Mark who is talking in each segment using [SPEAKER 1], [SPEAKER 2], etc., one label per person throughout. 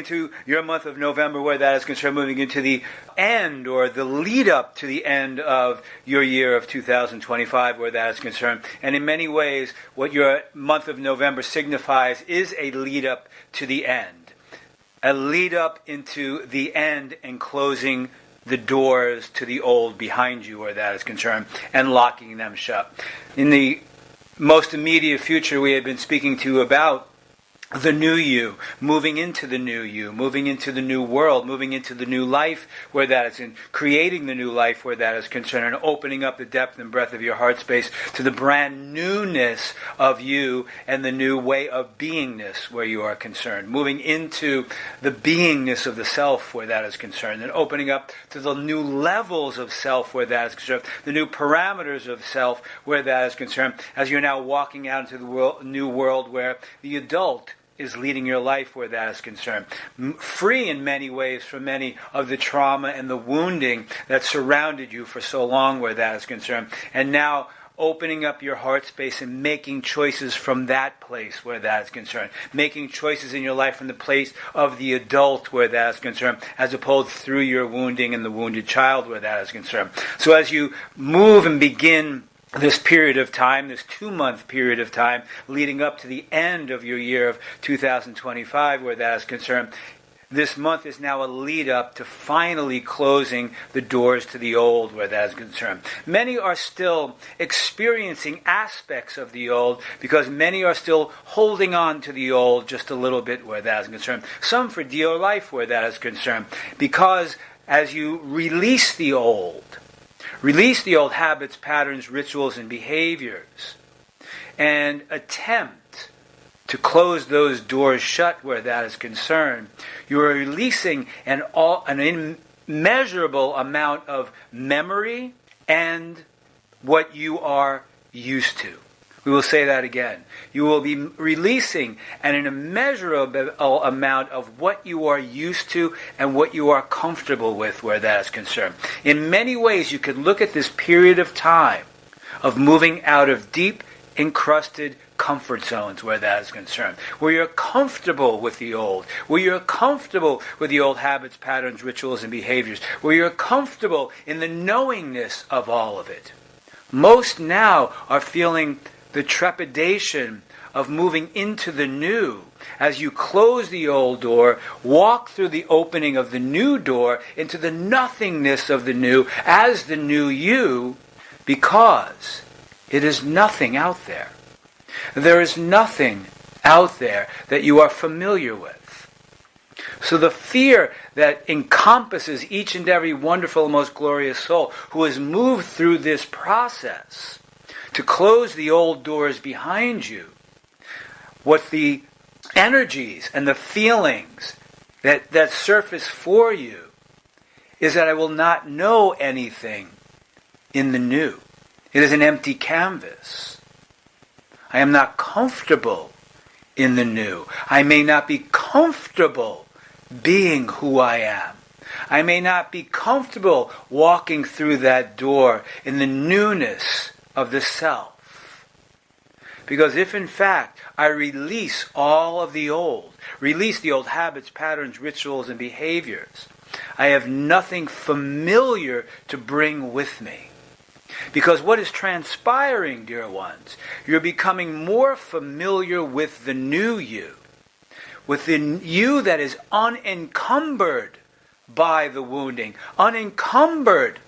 [SPEAKER 1] into your month of November where that is concerned, moving into the end or the lead up to the end of your year of 2025 where that is concerned. And in many ways, what your month of November signifies is a lead up to the end. A lead up into the end and closing the doors to the old behind you where that is concerned and locking them shut. In the most immediate future, we have been speaking to you about the new you, moving into the new you, moving into the new world, moving into the new life where that is in, creating the new life where that is concerned, and opening up the depth and breadth of your heart space to the brand newness of you and the new way of beingness where you are concerned, moving into the beingness of the self where that is concerned, and opening up to the new levels of self where that is concerned, the new parameters of self where that is concerned, as you're now walking out into the new world where the adult is leading your life where that is concerned. Free in many ways from many of the trauma and the wounding that surrounded you for so long where that is concerned. And now opening up your heart space and making choices from that place where that is concerned. Making choices in your life from the place of the adult where that is concerned, as opposed through your wounding and the wounded child where that is concerned. So as you move and begin this period of time, this 2-month period of time, leading up to the end of your year of 2025, where that is concerned, this month is now a lead up to finally closing the doors to the old, where that is concerned. Many are still experiencing aspects of the old, because many are still holding on to the old just a little bit, where that is concerned. Some for dear life, where that is concerned, because as you release the old habits, patterns, rituals, and behaviors, and attempt to close those doors shut where that is concerned, you are releasing an immeasurable amount of memory and what you are used to. We will say that again. You will be releasing an immeasurable amount of what you are used to and what you are comfortable with where that is concerned. In many ways, you could look at this period of time of moving out of deep, encrusted comfort zones where that is concerned, where you're comfortable with the old, where you're comfortable with the old habits, patterns, rituals, and behaviors, where you're comfortable in the knowingness of all of it. Most now are feeling the trepidation of moving into the new. As you close the old door, walk through the opening of the new door into the nothingness of the new as the new you, because it is nothing out there. There is nothing out there that you are familiar with. So the fear that encompasses each and every wonderful, most glorious soul who has moved through this process to close the old doors behind you, what the energies and the feelings that surface for you is that I will not know anything in the new. It is an empty canvas. I am not comfortable in the new. I may not be comfortable being who I am. I may not be comfortable walking through that door in the newness of the self. Because if in fact I release all of the old, release the old habits, patterns, rituals, and behaviors, I have nothing familiar to bring with me. Because what is transpiring, dear ones, you're becoming more familiar with the new you, with the you that is unencumbered by the wounding, unencumbered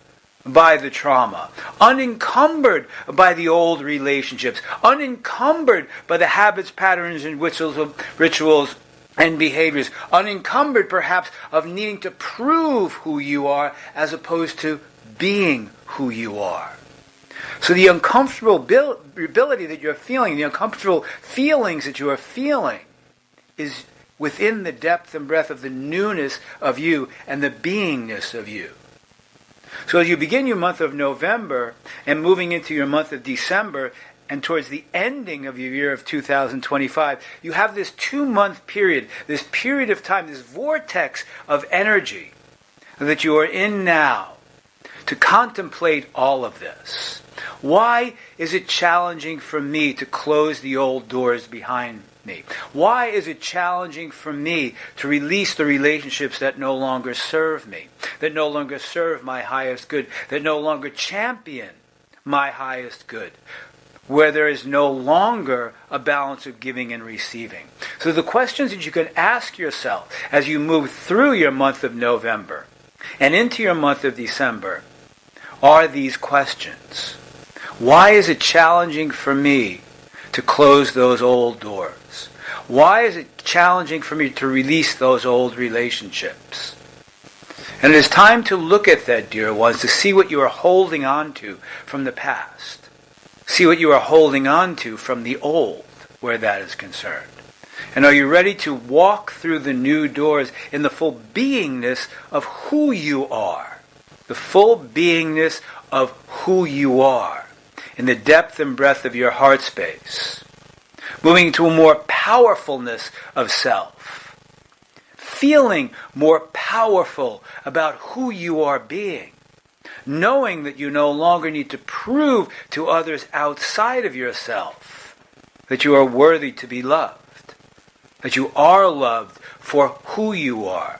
[SPEAKER 1] by the trauma, unencumbered by the old relationships, unencumbered by the habits, patterns, and rituals and behaviors, unencumbered perhaps of needing to prove who you are as opposed to being who you are. So the uncomfortable ability that you're feeling, the uncomfortable feelings that you are feeling, is within the depth and breadth of the newness of you and the beingness of you. So as you begin your month of November and moving into your month of December and towards the ending of your year of 2025, you have this 2-month period, this period of time, this vortex of energy that you are in now to contemplate all of this. Why is it challenging for me to close the old doors behind me? Why is it challenging for me to release the relationships that no longer serve me, that no longer serve my highest good, that no longer champion my highest good, where there is no longer a balance of giving and receiving? So the questions that you can ask yourself as you move through your month of November and into your month of December are these questions. Why is it challenging for me to close those old doors? Why is it challenging for me to release those old relationships? And it is time to look at that, dear ones, to see what you are holding on to from the past. See what you are holding on to from the old, where that is concerned. And are you ready to walk through the new doors in the full beingness of who you are? The full beingness of who you are, in the depth and breadth of your heart space. Moving to a more powerfulness of self. Feeling more powerful about who you are being. Knowing that you no longer need to prove to others outside of yourself that you are worthy to be loved. That you are loved for who you are.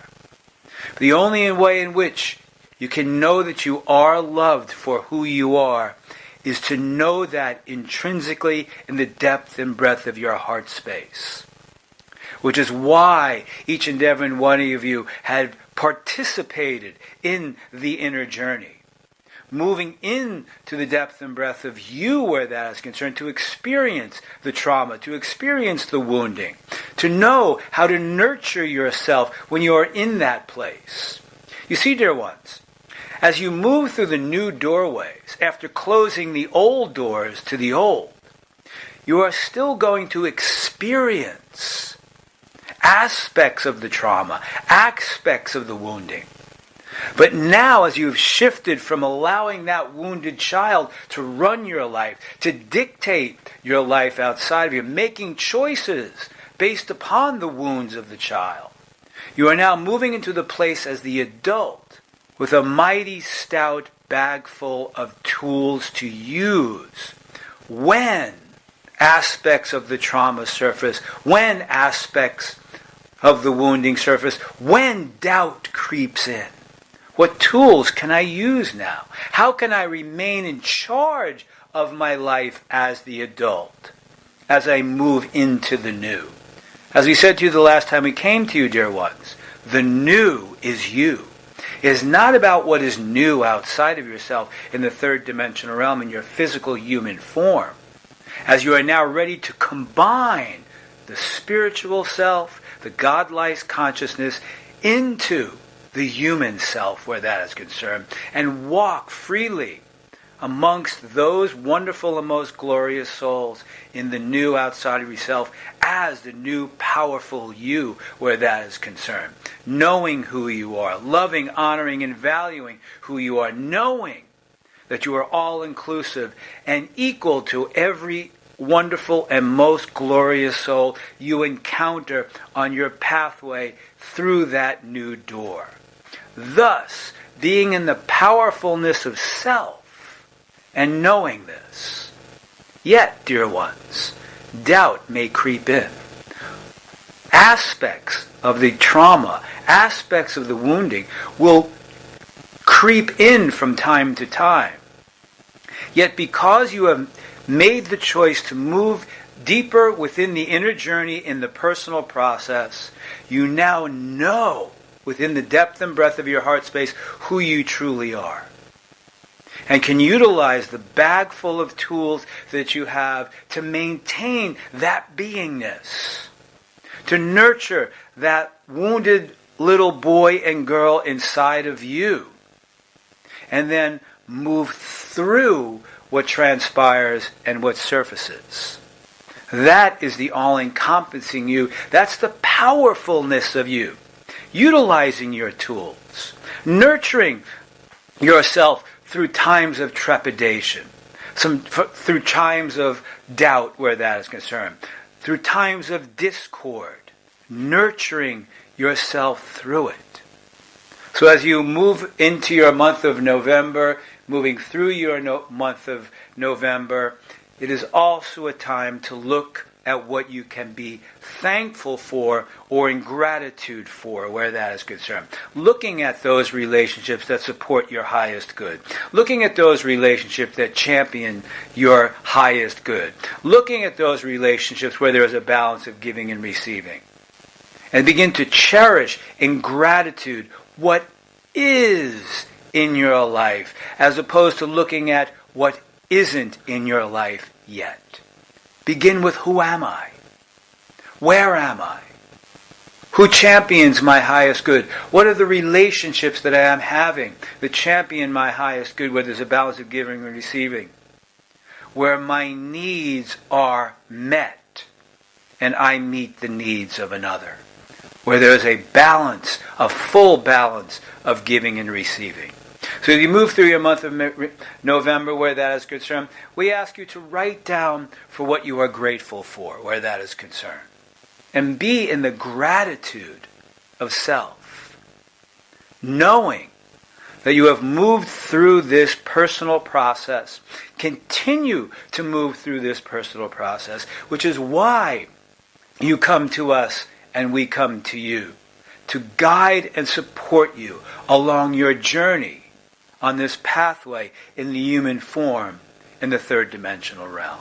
[SPEAKER 1] The only way in which you can know that you are loved for who you are is to know that intrinsically in the depth and breadth of your heart space. Which is why each and every one of you had participated in the inner journey. Moving into the depth and breadth of you where that is concerned, to experience the trauma, to experience the wounding, to know how to nurture yourself when you are in that place. You see, dear ones, as you move through the new doorways, after closing the old doors to the old, you are still going to experience aspects of the trauma, aspects of the wounding. But now, as you've shifted from allowing that wounded child to run your life, to dictate your life outside of you, making choices based upon the wounds of the child, you are now moving into the place as the adult with a mighty stout bag full of tools to use when aspects of the trauma surface, when aspects of the wounding surface, when doubt creeps in. What tools can I use now? How can I remain in charge of my life as the adult, as I move into the new? As we said to you the last time we came to you, dear ones, the new is you. It is not about what is new outside of yourself in the third dimensional realm in your physical human form. As you are now ready to combine the spiritual self, the God-like consciousness, into the human self where that is concerned, and walk freely amongst those wonderful and most glorious souls in the new outside of yourself as the new powerful you where that is concerned. Knowing who you are, loving, honoring, and valuing who you are, knowing that you are all-inclusive and equal to every wonderful and most glorious soul you encounter on your pathway through that new door. Thus, being in the powerfulness of self and knowing this. Yet, dear ones, doubt may creep in. Aspects of the trauma, aspects of the wounding will creep in from time to time. Yet because you have made the choice to move deeper within the inner journey in the personal process, you now know within the depth and breadth of your heart space who you truly are. And can utilize the bag full of tools that you have to maintain that beingness. To nurture that wounded little boy and girl inside of you. And then move through what transpires and what surfaces. That is the all-encompassing you. That's the powerfulness of you. Utilizing your tools. Nurturing yourself through times of trepidation. Through times of doubt where that is concerned. Through times of discord. Nurturing yourself through it. So as you move into your month of November, moving through your month of November, it is also a time to look at what you can be thankful for or in gratitude for, where that is concerned. Looking at those relationships that support your highest good. Looking at those relationships that champion your highest good. Looking at those relationships where there is a balance of giving and receiving. And begin to cherish in gratitude what is in your life, as opposed to looking at what isn't in your life yet. Begin with, who am I? Where am I? Who champions my highest good? What are the relationships that I am having that champion my highest good, where there's a balance of giving and receiving? Where my needs are met and I meet the needs of another. Where there is a balance, a full balance of giving and receiving. So as you move through your month of November, where that is concerned, we ask you to write down for what you are grateful for, where that is concerned. And be in the gratitude of self, knowing that you have moved through this personal process. Continue to move through this personal process, which is why you come to us and we come to you, to guide and support you along your journey on this pathway in the human form in the third dimensional realm.